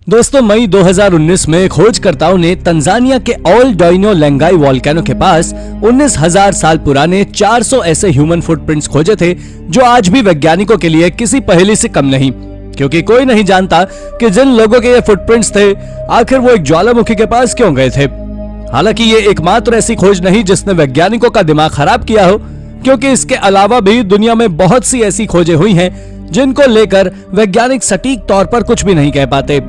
दोस्तों, मई 2019 में खोजकर्ताओं ने तंजानिया के ऑल डोइनो लेंगाई वोल्केनो के पास 19,000 साल पुराने 400 ऐसे ह्यूमन फुटप्रिंट्स खोजे थे जो आज भी वैज्ञानिकों के लिए किसी पहेली से कम नहीं, क्योंकि कोई नहीं जानता कि जिन लोगों के ये फुटप्रिंट्स थे आखिर वो एक ज्वालामुखी के पास क्यों गए थे। हालांकि ये एकमात्र ऐसी खोज नहीं जिसने वैज्ञानिकों का दिमाग खराब किया हो, क्योंकि इसके अलावा भी दुनिया में बहुत सी ऐसी खोजें हुई हैं जिनको लेकर वैज्ञानिक सटीक तौर पर कुछ भी नहीं कह पाते।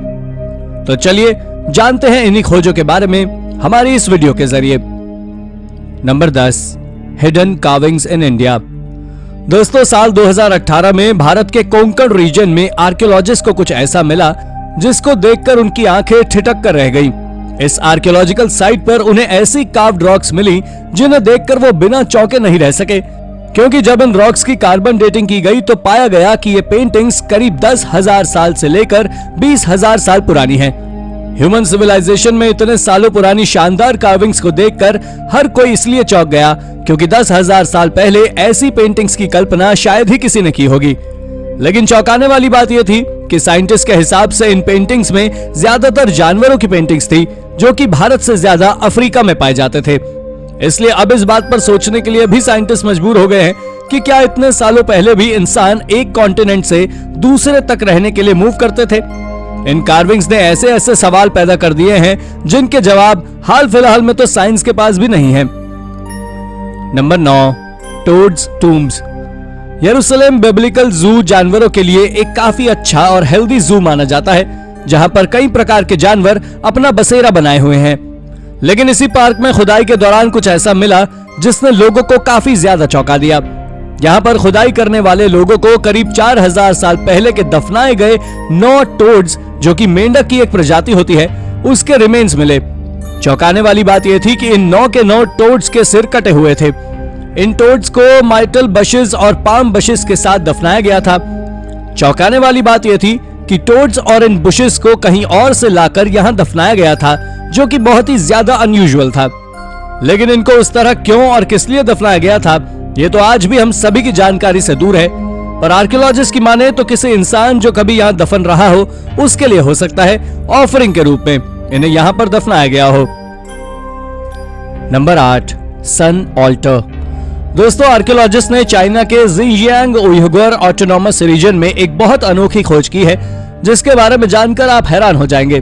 तो चलिए जानते हैं इन्हीं खोजों के बारे में हमारी इस वीडियो के जरिए। Number 10, hidden carvings in India. दोस्तों, साल 2018 में भारत के कोंकण रीजन में आर्कियोलॉजिस्ट को कुछ ऐसा मिला जिसको देखकर उनकी आंखें ठिठक कर रह गईं। इस आर्कियोलॉजिकल साइट पर उन्हें ऐसी कार्व्ड रॉक्स मिली जिन्हें देखकर वो बिना चौंके नहीं रह सके, क्योंकि जब इन रॉक्स की कार्बन डेटिंग की गई तो पाया गया कि ये पेंटिंग्स करीब 10,000 साल से लेकर 20,000 साल पुरानी हैं। ह्यूमन सिविलाइजेशन में इतने सालों पुरानी शानदार कार्विंग्स को देखकर हर कोई इसलिए चौंक गया क्योंकि 10,000 साल पहले ऐसी पेंटिंग्स की कल्पना शायद ही किसी ने की होगी। लेकिन चौंकाने वाली बात यह थी कि साइंटिस्ट के हिसाब से इन पेंटिंग्स में ज्यादातर जानवरों की पेंटिंग्स थी जो कि भारत से ज्यादा अफ्रीका में पाए जाते थे। इसलिए अब इस बात पर सोचने के लिए भी साइंटिस्ट मजबूर हो गए हैं कि क्या इतने सालों पहले भी इंसान एक कॉन्टिनेंट से दूसरे तक रहने के लिए मूव करते थे। इन कार्विंग्स ने ऐसे ऐसे सवाल पैदा कर दिए हैं जिनके जवाब हाल फिलहाल में तो साइंस के पास भी नहीं है। Number 9, toads tombs. यरूशलेम बिब्लिकल जू जानवरों के लिए एक काफी अच्छा और हेल्दी जू माना जाता है, जहां पर कई प्रकार के जानवर अपना बसेरा बनाए हुए हैं। लेकिन इसी पार्क में खुदाई के दौरान कुछ ऐसा मिला जिसने लोगों को काफी ज्यादा चौंका दिया। यहाँ पर खुदाई करने वाले लोगों को करीब 4,000 साल पहले के दफनाए गए 9 टोड्स, जो कि मेंढक की एक प्रजाति होती है, उसके रिमेन्स मिले। चौंकाने वाली बात यह थी कि इन 9 के 9 टोड्स के सिर कटे हुए थे। इन टोड्स को माइटल बशेस और पाम बशेस के साथ दफनाया गया था। चौंकाने वाली बात यह थी कि टोड्स और इन बुशेस को कहीं और से लाकर यहाँ दफनाया गया था, जो कि बहुत ही ज्यादा अनयूजुअल था। लेकिन इनको उस तरह क्यों और किस लिए दफनाया गया था, ये तो आज भी हम सभी की जानकारी से दूर है। पर आर्कियोलॉजिस्ट की माने तो किसी इंसान जो कभी यहाँ दफन रहा हो उसके लिए हो सकता है ऑफरिंग के रूप में इन्हें यहाँ पर दफनाया गया हो। नंबर 8, सन ऑल्टर। दोस्तों, आर्कियोलॉजिस्ट ने चाइना के ज़िंजियांग उइघुर ऑटोनॉमस रीजन में एक बहुत अनोखी खोज की है जिसके बारे में जानकर आप हैरान हो जाएंगे।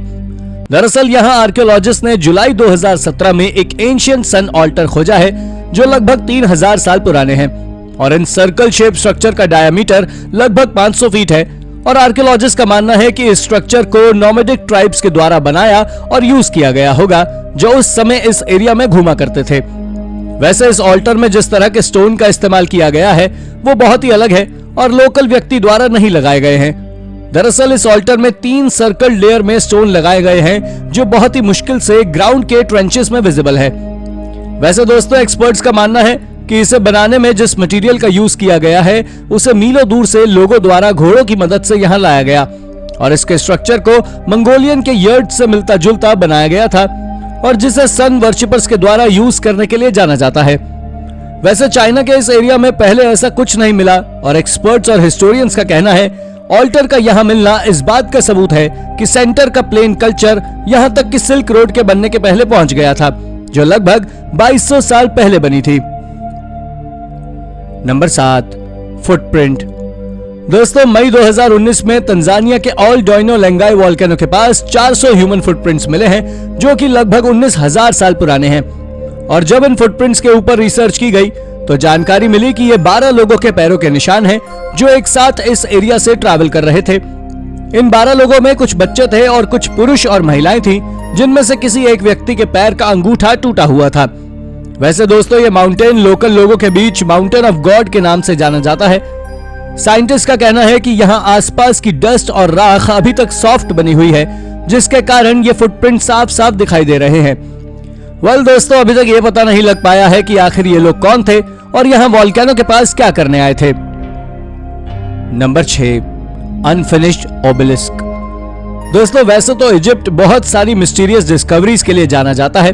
दरअसल यहाँ आर्कियोलॉजिस्ट ने जुलाई 2017 में एक एंशिएंट सन ऑल्टर खोजा है जो लगभग 3,000 साल पुराने हैं और इन सर्कल शेप स्ट्रक्चर का डायमीटर लगभग 500 फीट है। और आर्कियोलॉजिस्ट का मानना है कि इस स्ट्रक्चर को नोमैडिक ट्राइब्स के द्वारा बनाया और यूज किया गया होगा जो उस समय इस एरिया में घूमा करते थे। वैसे इस ऑल्टर में जिस तरह के स्टोन का इस्तेमाल किया गया है वो बहुत ही अलग है और लोकल व्यक्ति द्वारा नहीं लगाए गए हैं। दरअसल इस ऑल्टर में 3 सर्कल लेयर में स्टोन लगाए गए हैं जो बहुत ही मुश्किल से ग्राउंड के ट्रेंचेस में विजिबल है। वैसे दोस्तों, एक्सपर्ट्स का मानना है कि इसे बनाने में जिस मटेरियल का यूज किया गया है उसे मीलों दूर से लोगों द्वारा घोड़ों की मदद से यहाँ लाया गया और इसके स्ट्रक्चर को मंगोलियन के यर्ड से मिलता जुलता बनाया गया था और जिसे सन वर्शिपर्स के द्वारा यूज करने के लिए जाना जाता है। वैसे चाइना के इस एरिया में पहले ऐसा कुछ नहीं मिला और एक्सपर्ट्स और हिस्टोरियंस का कहना है ऑल्टर का यहाँ मिलना इस बात का सबूत है कि सेंटर का प्लेन कल्चर यहाँ तक कि सिल्क रोड के बनने के पहले पहुंच गया था, जो लगभग 2200 साल पहले बनी थी। Number 7, footprint. दोस्तों, मई 2019 में तंजानिया के ऑल डोइनो लेंगाई वोल्केनो के पास 400 ह्यूमन फुटप्रिंट्स मिले हैं जो कि लगभग 19,000 साल पुराने हैं। और जब इन फुटप्रिंट्स के ऊपर रिसर्च की गई तो जानकारी मिली कि ये 12 लोगों के पैरों के निशान हैं जो एक साथ इस एरिया से ट्रैवल कर रहे थे। इन 12 लोगों में कुछ बच्चे थे और कुछ पुरुष और महिलाएं थी, जिनमें से किसी एक व्यक्ति के पैर का अंगूठा टूटा हुआ था। वैसे दोस्तों, ये माउंटेन लोकल लोगों के बीच माउंटेन ऑफ गॉड के नाम से जाना जाता है। साइंटिस्ट का कहना है कि यहाँ आसपास की डस्ट और राख अभी तक सॉफ्ट बनी हुई है, जिसके कारण ये फुटप्रिंट साफ साफ दिखाई दे रहे हैं। वेल दोस्तों, अभी तक ये पता नहीं लग पाया है कि आखिर ये लोग कौन थे और यहाँ वोल्केनो के पास क्या करने आए थे। Number 6, unfinished obelisk. दोस्तों, वैसे तो इजिप्ट बहुत सारी मिस्टीरियस डिस्कवरीज के लिए जाना जाता है,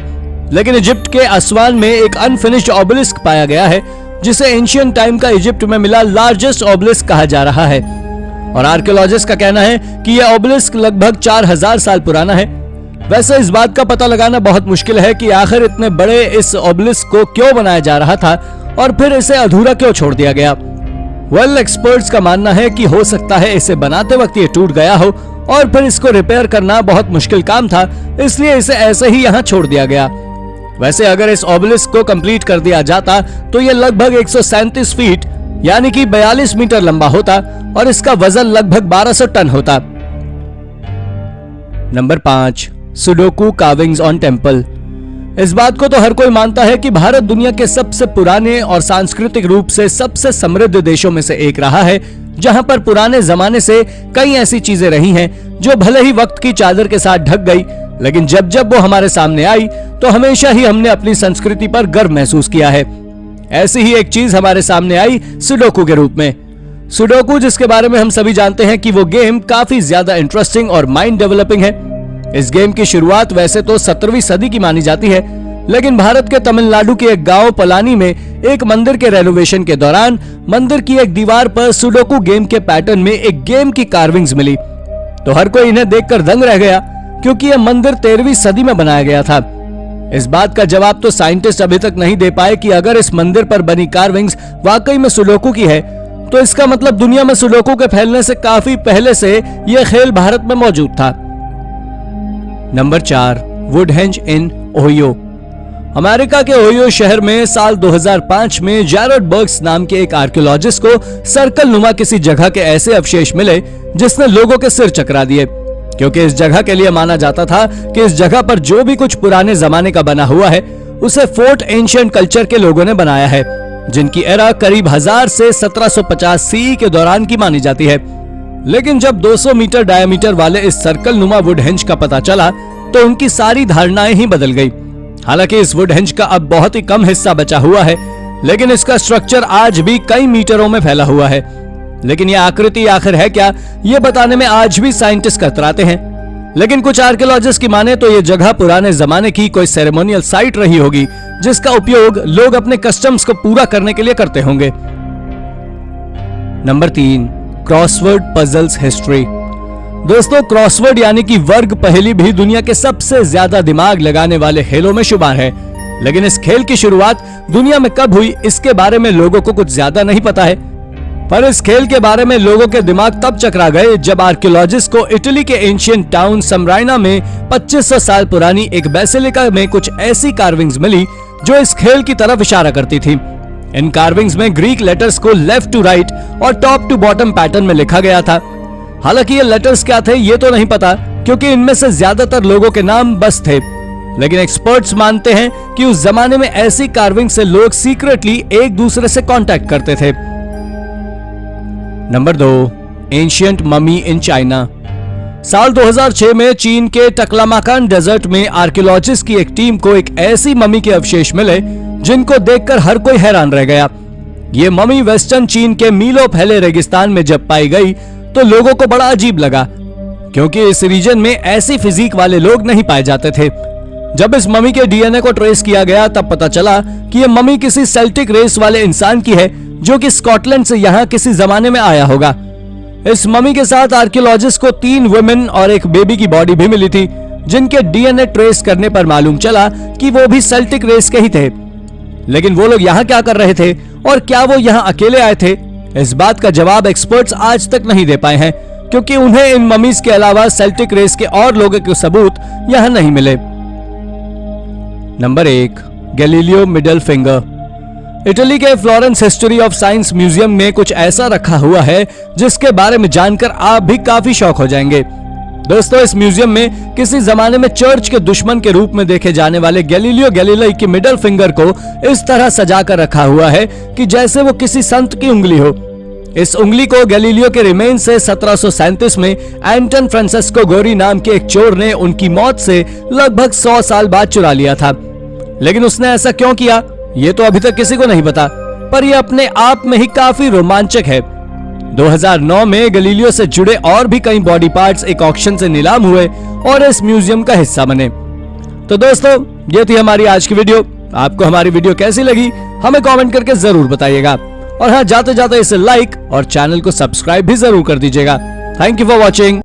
लेकिन इजिप्ट के असवान में एक अनफिनिश्ड ओबेलिस्क पाया गया है जिसे एंशिएंट टाइम का इजिप्ट में मिला लार्जेस्ट ओबेलिस्क कहा जा रहा है। और आर्कियोलॉजिस्ट का कहना है कि यह ओबेलिस्क लगभग 4000 साल पुराना है। वैसे इस बात का पता लगाना बहुत मुश्किल है कि आखिर इतने बड़े इस ओबेलिस्क को क्यों बनाया जा रहा था और फिर इसे अधूरा क्यों छोड़ दिया गया। एक्सपर्ट्स का मानना है कि हो सकता है इसे बनाते वक्त ये टूट गया हो और फिर इसको रिपेयर करना बहुत मुश्किल काम था, इसलिए इसे ऐसे ही यहाँ छोड़ दिया गया। वैसे अगर इस ओबेलिस्क को कंप्लीट कर दिया जाता तो ये लगभग 137 फीट यानी कि 42 मीटर लंबा होता और इसका वजन लगभग 1200 टन होता। Number 5, sudoku carvings on temple. इस बात को तो हर कोई मानता है कि भारत दुनिया के सबसे पुराने और सांस्कृतिक रूप से सबसे समृद्ध देशों में से एक रहा है, जहां पर पुराने जमाने से कई ऐसी चीजें रही हैं जो भले ही वक्त की चादर के साथ ढक गई, लेकिन जब जब वो हमारे सामने आई तो हमेशा ही हमने अपनी संस्कृति पर गर्व महसूस किया है। ऐसी ही एक चीज हमारे सामने आई सुडोकू के रूप में। सुडोकू, जिसके बारे में हम सभी जानते हैं कि वो गेम काफी ज्यादा इंटरेस्टिंग और माइंड डेवलपिंग है। इस गेम की शुरुआत वैसे तो 17वीं सदी की मानी जाती है, लेकिन भारत के तमिलनाडु के एक गांव पलानी में एक मंदिर के रेनोवेशन के दौरान मंदिर की एक दीवार पर सुडोकू गेम के पैटर्न में एक गेम की कार्विंग्स मिली, तो हर कोई इन्हें देखकर दंग रह गया, क्योंकि यह मंदिर 13वीं सदी में बनाया गया था। इस बात का जवाब तो साइंटिस्ट अभी तक नहीं दे पाए कि अगर इस मंदिर पर बनी कार्विंग्स वाकई में सुडोकू की है, तो इसका मतलब दुनिया में सुडोकू के फैलने से काफी पहले से यह खेल भारत में मौजूद था। नंबर 4, वुडहेंज इन ओहियो। अमेरिका के ओहियो शहर में साल 2005 में जैरेड बर्ग्स नाम के एक आर्कियोलॉजिस्ट को सर्कल नुमा किसी जगह के ऐसे अवशेष मिले जिसने लोगों के सिर चकरा दिए, क्योंकि इस जगह के लिए माना जाता था कि इस जगह पर जो भी कुछ पुराने जमाने का बना हुआ है उसे फोर्ट एंशिएंट कल्चर के लोगों ने बनाया है, जिनकी एरा करीब 1000 से 1750 सीई के दौरान की मानी जाती है। लेकिन जब 200 मीटर डायमीटर वाले इस सर्कल नुमा वुडहेंज का पता चला तो उनकी सारी धारणाएं ही बदल गई। हालांकि इस वुडहेंज का अब बहुत ही कम हिस्सा बचा हुआ है, लेकिन इसका स्ट्रक्चर आज भी कई मीटरों में फैला हुआ है। लेकिन यह आकृति आखिर है क्या, ये बताने में आज भी साइंटिस्ट कतराते हैं। लेकिन कुछ आर्कियोलॉजिस्ट की माने तो ये जगह पुराने जमाने की कोई सेरेमोनियल साइट रही होगी, जिसका उपयोग लोग अपने कस्टम्स को पूरा करने के लिए करते होंगे। Number 3, crossword puzzles history. दोस्तों, क्रॉसवर्ड यानी कि वर्ग पहेली भी दुनिया के सबसे ज्यादा दिमाग लगाने वाले खेलों में शुमार है। लेकिन इस खेल की शुरुआत दुनिया में कब हुई, इसके बारे में लोगों को कुछ ज्यादा नहीं पता है। पर इस खेल के बारे में लोगों के दिमाग तब चकरा गए जब आर्कियोलॉजिस्ट को इटली के एंशिएंट टाउन समराइना में 2500 साल पुरानी एक बेसिलिका में कुछ ऐसी कार्विंग्स मिली जो इस खेल की तरफ इशारा करती थी। इन कार्विंग्स में ग्रीक लेटर्स को लेफ्ट टू राइट और टॉप टू बॉटम पैटर्न में लिखा गया था। हालांकि ये लेटर्स क्या थे ये तो नहीं पता, क्योंकि इनमें से ज्यादातर लोगों के नाम बस थे। लेकिन एक्सपर्ट्स मानते हैं कि उस जमाने में ऐसी कार्विंग से लोग सीक्रेटली एक दूसरे से कांटेक्ट करते थे। Number 2, ancient mummy in China. साल 2006 में चीन के टकलामाकान डेजर्ट में आर्कियोलॉजिस्ट की एक टीम को एक ऐसी ममी के अवशेष मिले जिनको देखकर हर कोई हैरान रह गया। ये ममी वेस्टर्न चीन के मीलों फैले रेगिस्तान में जब पाई गई तो लोगों को बड़ा अजीब लगा, क्योंकि इस रीजन में ऐसी फिजिक वाले लोग नहीं पाए जाते थे। जब इस ममी के डीएनए को ट्रेस किया गया तब पता चला कि यह ममी किसी सेल्टिक रेस वाले इंसान की है जो कि स्कॉटलैंड से यहाँ किसी जमाने में आया होगा। इस ममी के साथ आर्कियोलॉजिस्ट को 3 वुमेन और एक बेबी की बॉडी भी मिली थी, जिनके डीएनए ट्रेस करने पर मालूम चला कि वो भी सेल्टिक रेस के ही थे। लेकिन वो लोग यहाँ क्या कर रहे थे और क्या वो यहाँ अकेले आए थे, इस बात का जवाब एक्सपर्ट्स आज तक नहीं दे पाए हैं, क्योंकि उन्हें इन ममीज के अलावा सेल्टिक रेस के और लोगों के सबूत यहाँ नहीं मिले। Number 1, Galileo middle finger. Italy के Florence history of science museum में कुछ ऐसा रखा हुआ है जिसके बारे में जानकर आप भी काफी शौक हो जाएंगे। दोस्तों, इस म्यूजियम में किसी जमाने में चर्च के दुश्मन के रूप में देखे जाने वाले गैलीलियो गैलीलाई की मिडल फिंगर को इस तरह सजा कर रखा हुआ है कि जैसे वो किसी संत की उंगली हो। इस उंगली को गैलीलियो के रिमेन से 1737 में एंटन फ्रांसेस्को गोरी नाम के एक चोर ने उनकी मौत से लगभग 100 साल बाद चुरा लिया था। लेकिन उसने ऐसा क्यों किया ये तो अभी तक किसी को नहीं पता, पर यह अपने आप में ही काफी रोमांचक है। 2009 में गैलीलियो से जुड़े और भी कई बॉडी पार्ट्स एक ऑक्शन से नीलाम हुए और इस म्यूजियम का हिस्सा बने। तो दोस्तों, ये थी हमारी आज की वीडियो। आपको हमारी वीडियो कैसी लगी हमें कमेंट करके जरूर बताइएगा। और हाँ, जाते जाते इसे लाइक और चैनल को सब्सक्राइब भी जरूर कर दीजिएगा। Thank you for watching.